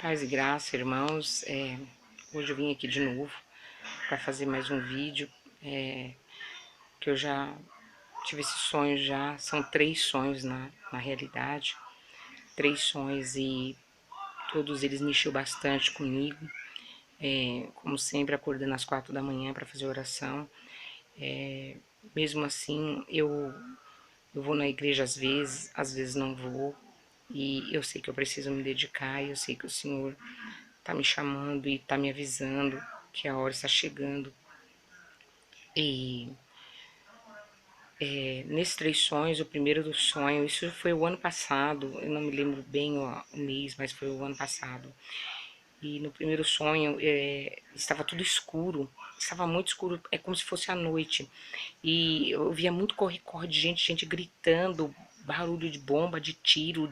Paz e graça, irmãos. Hoje eu vim aqui de novo para fazer mais um vídeo, que eu já tive esse sonho já. São 3 sonhos na realidade, 3 sonhos, e todos eles mexeu bastante comigo. Como sempre, acordando às 4 da manhã para fazer oração. Mesmo assim, eu vou na igreja às vezes não vou, e eu sei que eu preciso me dedicar, e eu sei que o Senhor tá me chamando e tá me avisando que a hora está chegando. E nesses 3 sonhos, o primeiro do sonho, isso foi o ano passado, eu não me lembro bem o mês, mas foi o ano passado. E no primeiro sonho estava tudo escuro, estava muito escuro, é como se fosse a noite. E eu via muito corre-corre de gente gritando, barulho de bomba, de tiro,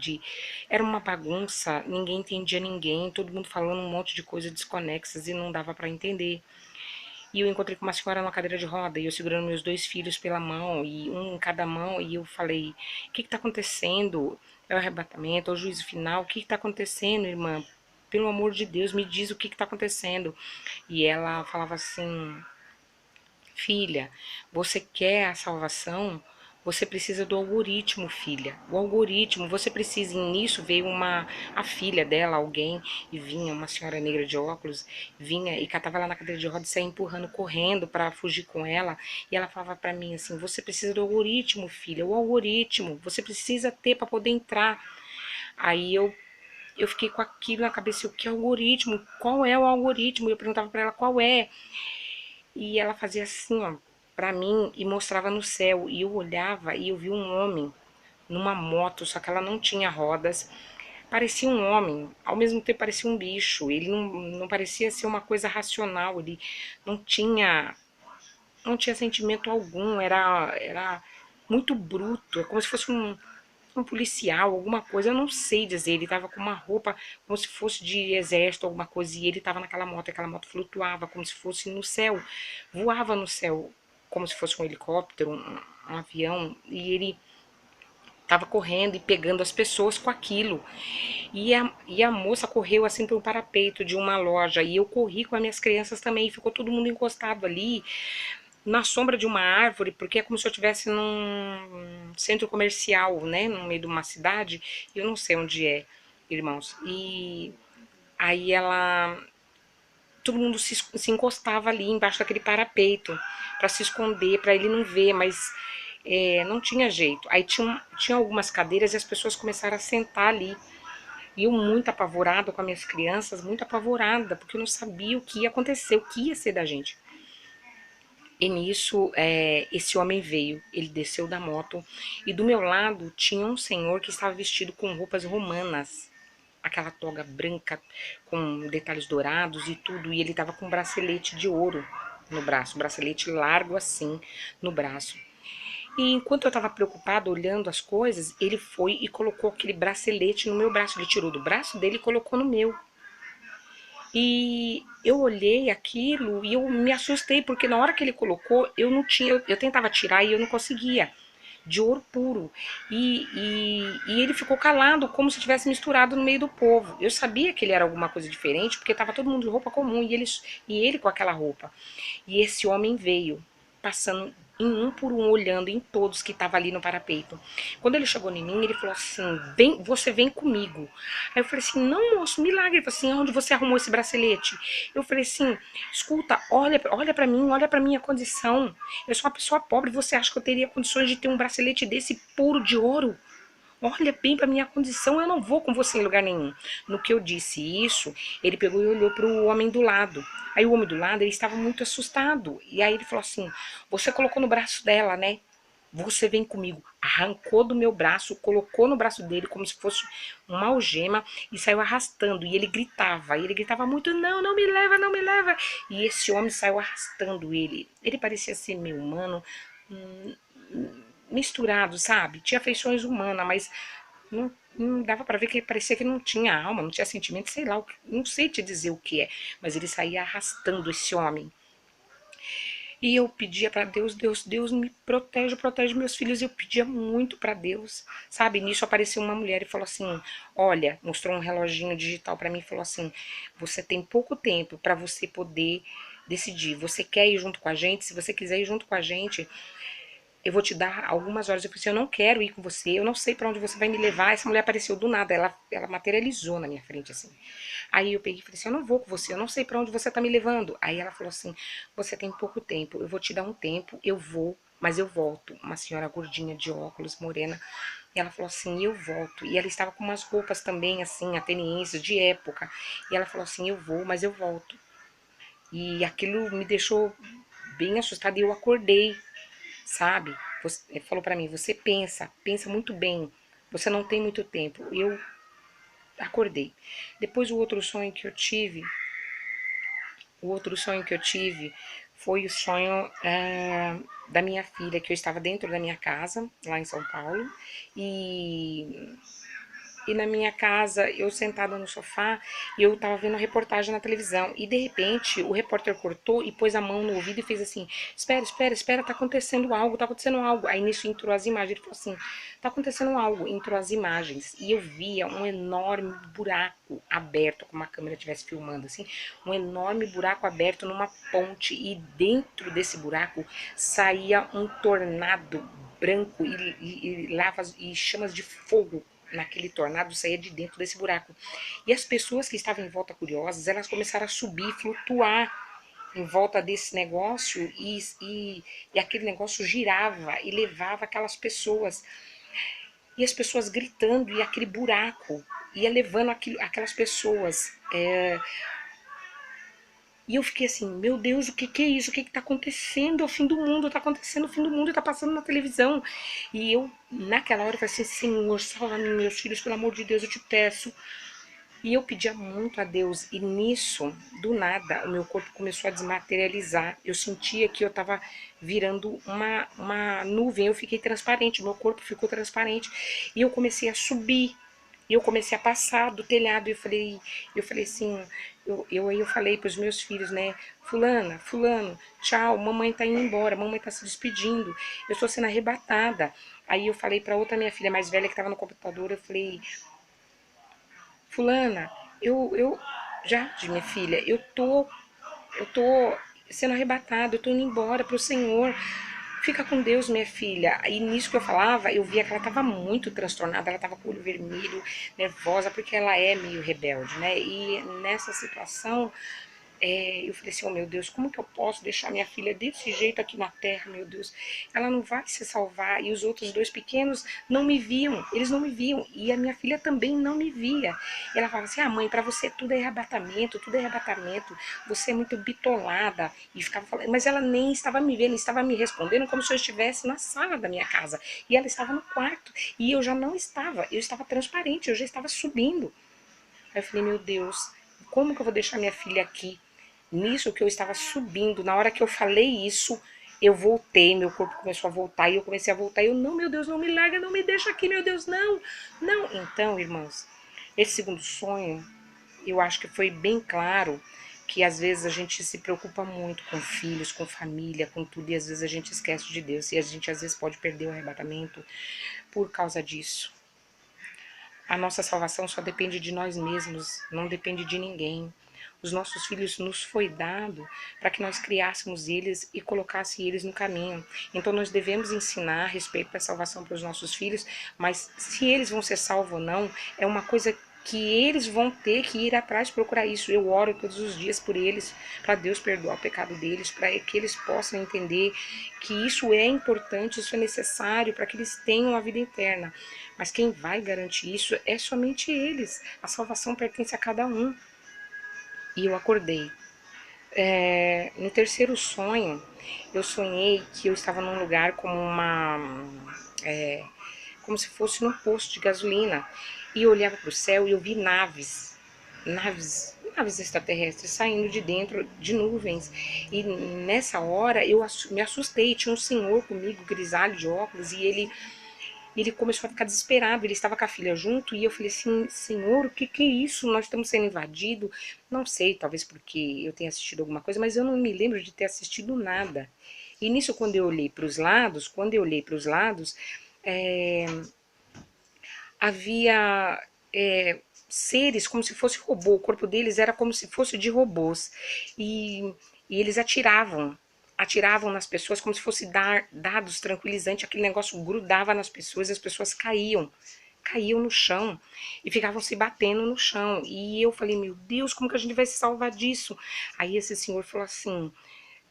era uma bagunça, ninguém entendia ninguém, todo mundo falando um monte de coisas desconexas e não dava para entender. E eu encontrei com uma senhora numa cadeira de roda e eu segurando meus 2 filhos pela mão, e um em cada mão, e eu falei: o que está acontecendo? É o arrebatamento, é o juízo final? O que está acontecendo, irmã? Pelo amor de Deus, me diz o que está acontecendo. E ela falava assim: filha, você quer a salvação? Você precisa do algoritmo, filha. O algoritmo, você precisa. E nisso veio a filha dela, alguém, e vinha uma senhora negra de óculos, vinha e catava ela na cadeira de rodas e saia empurrando, correndo para fugir com ela. E ela falava para mim assim: você precisa do algoritmo, filha. O algoritmo, você precisa ter para poder entrar. Aí eu fiquei com aquilo na cabeça: o que é o algoritmo? Qual é o algoritmo? E eu perguntava para ela qual é. E ela fazia assim, ó, pra mim, e mostrava no céu. E eu olhava e eu vi um homem numa moto, só que ela não tinha rodas. Parecia um homem, ao mesmo tempo parecia um bicho. Ele não parecia ser uma coisa racional, ele não tinha, não tinha sentimento algum, era muito bruto, é como se fosse um policial, alguma coisa, eu não sei dizer. Ele tava com uma roupa como se fosse de exército, alguma coisa, e ele tava naquela moto, aquela moto flutuava como se fosse no céu, voava no céu, como se fosse um helicóptero, um avião, e ele tava correndo e pegando as pessoas com aquilo. E a moça correu assim para um parapeito de uma loja, e eu corri com as minhas crianças também, e ficou todo mundo encostado ali, na sombra de uma árvore, porque é como se eu estivesse num centro comercial, né, no meio de uma cidade, e eu não sei onde é, irmãos. E aí todo mundo se encostava ali embaixo daquele parapeito para se esconder, para ele não ver, mas não tinha jeito. Aí tinha algumas cadeiras e as pessoas começaram a sentar ali. E eu muito apavorada com as minhas crianças, muito apavorada, porque eu não sabia o que ia acontecer, o que ia ser da gente. E nisso, esse homem veio, ele desceu da moto, e do meu lado tinha um senhor que estava vestido com roupas romanas, aquela toga branca com detalhes dourados e tudo, e ele estava com um bracelete de ouro no braço, um bracelete largo assim no braço. E enquanto eu estava preocupada olhando as coisas, ele foi e colocou aquele bracelete no meu braço, ele tirou do braço dele e colocou no meu. E eu olhei aquilo e eu me assustei, porque na hora que ele colocou, eu não tinha, eu tentava tirar e eu não conseguia, de ouro puro. E ele ficou calado, como se tivesse misturado no meio do povo. Eu sabia que ele era alguma coisa diferente, porque estava todo mundo de roupa comum, e ele com aquela roupa. E esse homem veio, passando em um por um, olhando em todos que estavam ali no parapeito. Quando ele chegou em mim, ele falou assim: vem, você vem comigo. Aí eu falei assim: não, moço, milagre. Ele falou assim: onde você arrumou esse bracelete? Eu falei assim: escuta, olha para mim, olha para minha condição. Eu sou uma pessoa pobre, você acha que eu teria condições de ter um bracelete desse puro de ouro? Olha bem para minha condição, eu não vou com você em lugar nenhum. No que eu disse isso, ele pegou e olhou para o homem do lado. Aí o homem do lado, ele estava muito assustado. E aí ele falou assim: você colocou no braço dela, né? Você vem comigo. Arrancou do meu braço, colocou no braço dele como se fosse uma algema e saiu arrastando. E ele gritava muito: não, não me leva, não me leva. E esse homem saiu arrastando ele. Ele parecia ser meio humano, misturado, sabe? Tinha feições humanas, mas não dava para ver que ele parecia que não tinha alma, não tinha sentimento, sei lá, não sei te dizer o que é, mas ele saía arrastando esse homem. E eu pedia pra Deus, Deus me protege, protege meus filhos. Eu pedia muito pra Deus, sabe? Nisso apareceu uma mulher e falou assim: olha, mostrou um reloginho digital pra mim e falou assim: você tem pouco tempo pra você poder decidir. Você quer ir junto com a gente? Se você quiser ir junto com a gente, eu vou te dar algumas horas. Eu falei assim, eu não quero ir com você, eu não sei pra onde você vai me levar. Essa mulher apareceu do nada, ela materializou na minha frente, assim. Aí eu peguei e falei assim, eu não vou com você, eu não sei pra onde você tá me levando. Aí ela falou assim, você tem pouco tempo, eu vou te dar um tempo, eu vou, mas eu volto. Uma senhora gordinha de óculos, morena. E ela falou assim, eu volto. E ela estava com umas roupas também, assim, atenienses, de época. E ela falou assim, eu vou, mas eu volto. E aquilo me deixou bem assustada e eu acordei, sabe? Você falou pra mim, você pensa, pensa muito bem. Você não tem muito tempo. E eu acordei. Depois o outro sonho que eu tive foi o sonho da minha filha, que eu estava dentro da minha casa, lá em São Paulo, e na minha casa, eu sentada no sofá, e eu tava vendo a reportagem na televisão. E de repente, o repórter cortou e pôs a mão no ouvido e fez assim: espera, espera, espera, tá acontecendo algo, tá acontecendo algo. Aí nisso entrou as imagens. Ele falou assim: tá acontecendo algo. Entrou as imagens. E eu via um enorme buraco aberto, como a câmera estivesse filmando, assim. Um enorme buraco aberto numa ponte. E dentro desse buraco saía um tornado branco e lavas e chamas de fogo naquele tornado saía de dentro desse buraco. E as pessoas que estavam em volta curiosas, elas começaram a subir, flutuar em volta desse negócio e aquele negócio girava e levava aquelas pessoas. E as pessoas gritando e aquele buraco ia levando aquelas pessoas. E eu fiquei assim, meu Deus, o que que é isso? O que que tá acontecendo? É o fim do mundo, tá acontecendo o fim do mundo, tá passando na televisão. E eu, naquela hora, eu falei assim, Senhor, salva-me, meus filhos, pelo amor de Deus, eu te peço. E eu pedia muito a Deus, e nisso, do nada, o meu corpo começou a desmaterializar. Eu sentia que eu estava virando uma nuvem, eu fiquei transparente, meu corpo ficou transparente. E eu comecei a subir, e eu comecei a passar do telhado, e eu falei assim, eu falei para os meus filhos, né, fulana, fulano, tchau, mamãe tá indo embora, mamãe tá se despedindo, eu estou sendo arrebatada. Aí eu falei para outra minha filha mais velha que estava no computador, eu falei, fulana, eu Jade, minha filha, eu tô sendo arrebatada, eu tô indo embora pro Senhor. Fica com Deus, minha filha. E nisso que eu falava, eu via que ela tava muito transtornada, ela tava com o olho vermelho, nervosa, porque ela é meio rebelde, né? E nessa situação, eu falei assim, oh meu Deus, como que eu posso deixar minha filha desse jeito aqui na terra, meu Deus? Ela não vai se salvar. E os outros dois pequenos não me viam, eles não me viam. E a minha filha também não me via. E ela falava assim, mãe, pra você tudo é arrebatamento, você é muito bitolada. E ficava falando, mas ela nem estava me vendo, estava me respondendo como se eu estivesse na sala da minha casa. E ela estava no quarto. E eu já não estava, eu estava transparente, eu já estava subindo. Aí eu falei, meu Deus, como que eu vou deixar minha filha aqui? Nisso que eu estava subindo, na hora que eu falei isso, eu voltei, meu corpo começou a voltar e eu comecei a voltar. E eu, não, meu Deus, não me larga, não me deixa aqui, meu Deus, não, não. Então, irmãos, esse segundo sonho, eu acho que foi bem claro que às vezes a gente se preocupa muito com filhos, com família, com tudo, e às vezes a gente esquece de Deus, e a gente às vezes pode perder o arrebatamento por causa disso. A nossa salvação só depende de nós mesmos, não depende de ninguém. Os nossos filhos nos foi dado para que nós criássemos eles e colocássemos eles no caminho. Então nós devemos ensinar a respeito da salvação para os nossos filhos, mas se eles vão ser salvos ou não, é uma coisa que eles vão ter que ir atrás procurar isso. Eu oro todos os dias por eles, para Deus perdoar o pecado deles, para que eles possam entender que isso é importante, isso é necessário para que eles tenham a vida eterna. Mas quem vai garantir isso é somente eles. A salvação pertence a cada um. E eu acordei. No terceiro sonho, eu sonhei que eu estava num lugar como se fosse num posto de gasolina. E eu olhava para o céu e eu vi naves extraterrestres saindo de dentro de nuvens. E nessa hora eu me assustei. Tinha um senhor comigo, grisalho de óculos, e ele E ele começou a ficar desesperado, ele estava com a filha junto, e eu falei assim, Senhor, o que que é isso? Nós estamos sendo invadidos. Não sei, talvez porque eu tenha assistido alguma coisa, mas eu não me lembro de ter assistido nada. E nisso, quando eu olhei para os lados, é, havia seres como se fosse robô, o corpo deles era como se fosse de robôs. E eles atiravam nas pessoas como se fosse dados tranquilizantes, aquele negócio grudava nas pessoas e as pessoas caíam no chão e ficavam se batendo no chão. E eu falei, meu Deus, como que a gente vai se salvar disso? Aí esse senhor falou assim,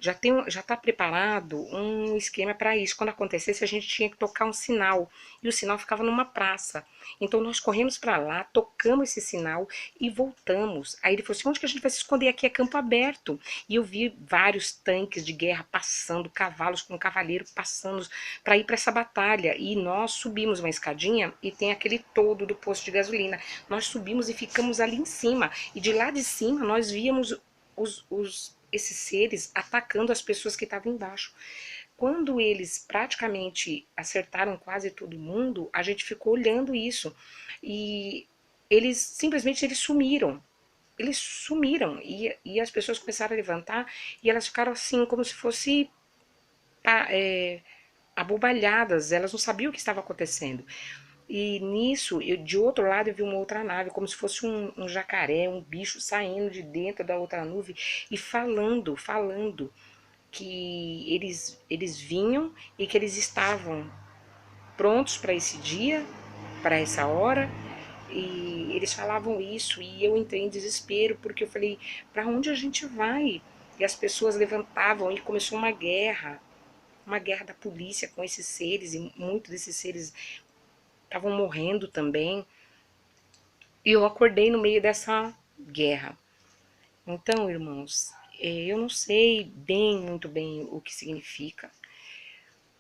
já está preparado um esquema para isso. Quando acontecesse, a gente tinha que tocar um sinal. E o sinal ficava numa praça. Então nós corremos para lá, tocamos esse sinal e voltamos. Aí ele falou assim: onde que a gente vai se esconder? Aqui é campo aberto. E eu vi vários tanques de guerra passando, cavalos com cavaleiro passando para ir para essa batalha. E nós subimos uma escadinha e tem aquele todo do posto de gasolina. Nós subimos e ficamos ali em cima. E de lá de cima nós víamos esses seres atacando as pessoas que estavam embaixo. Quando eles praticamente acertaram quase todo mundo, a gente ficou olhando isso. E eles simplesmente eles sumiram. Eles sumiram. E as pessoas começaram a levantar e elas ficaram assim, como se fosse abobalhadas. Elas não sabiam o que estava acontecendo. E nisso, de outro lado, eu vi uma outra nave, como se fosse um jacaré, um bicho saindo de dentro da outra nuvem e falando que eles vinham e que eles estavam prontos para esse dia, para essa hora. E eles falavam isso e eu entrei em desespero, porque eu falei, para onde a gente vai? E as pessoas levantavam e começou uma guerra da polícia com esses seres, e muitos desses seres estavam morrendo também. E eu acordei no meio dessa guerra. Então, irmãos, eu não sei muito bem o que significa.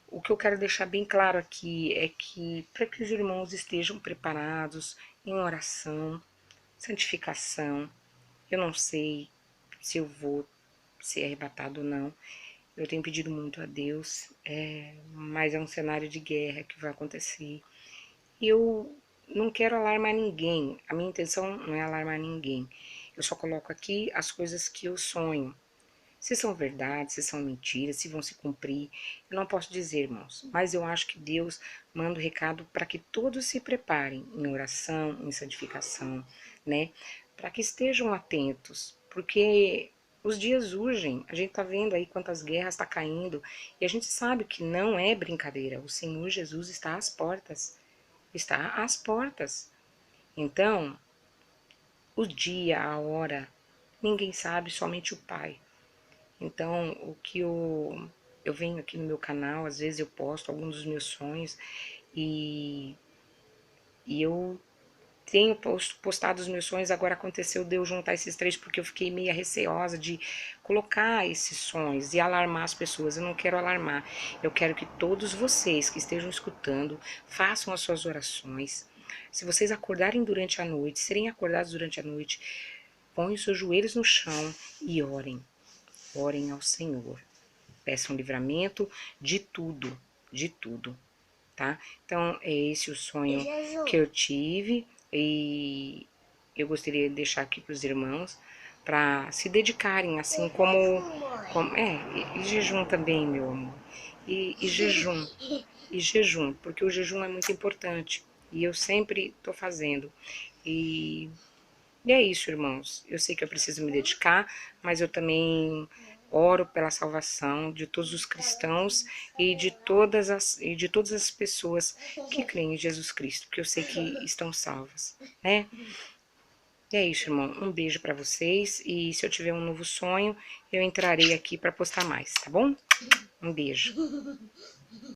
O que eu quero deixar bem claro aqui é que para que os irmãos estejam preparados em oração, santificação, eu não sei se eu vou ser arrebatado ou não. Eu tenho pedido muito a Deus, mas é um cenário de guerra que vai acontecer. E eu não quero alarmar ninguém. A minha intenção não é alarmar ninguém. Eu só coloco aqui as coisas que eu sonho. Se são verdade, se são mentiras, se vão se cumprir, eu não posso dizer, irmãos. Mas eu acho que Deus manda o recado para que todos se preparem em oração, em santificação, né? Para que estejam atentos, porque os dias urgem. A gente tá vendo aí quantas guerras tá caindo e a gente sabe que não é brincadeira. O Senhor Jesus está às portas. Está às portas. Então, o dia, a hora, ninguém sabe, somente o Pai. Então, o que eu venho aqui no meu canal, às vezes eu posto alguns dos meus sonhos e, e eu tenho postado os meus sonhos. Agora aconteceu de eu juntar esses três porque eu fiquei meio receosa de colocar esses sonhos e alarmar as pessoas. Eu não quero alarmar, eu quero que todos vocês que estejam escutando façam as suas orações. Se vocês acordarem durante a noite, serem acordados durante a noite, põem os seus joelhos no chão e orem. Orem ao Senhor. Peçam livramento de tudo, tá? Então, é esse o sonho que eu tive e eu gostaria de deixar aqui para os irmãos para se dedicarem, assim como e jejum também, meu amor. E jejum, porque o jejum é muito importante e eu sempre tô fazendo. E e é isso, irmãos. Eu sei que eu preciso me dedicar, mas eu também oro pela salvação de todos os cristãos e de todas as pessoas que creem em Jesus Cristo, que eu sei que estão salvas, né? E é isso, irmão. Um beijo para vocês e se eu tiver um novo sonho, eu entrarei aqui para postar mais, tá bom? Um beijo.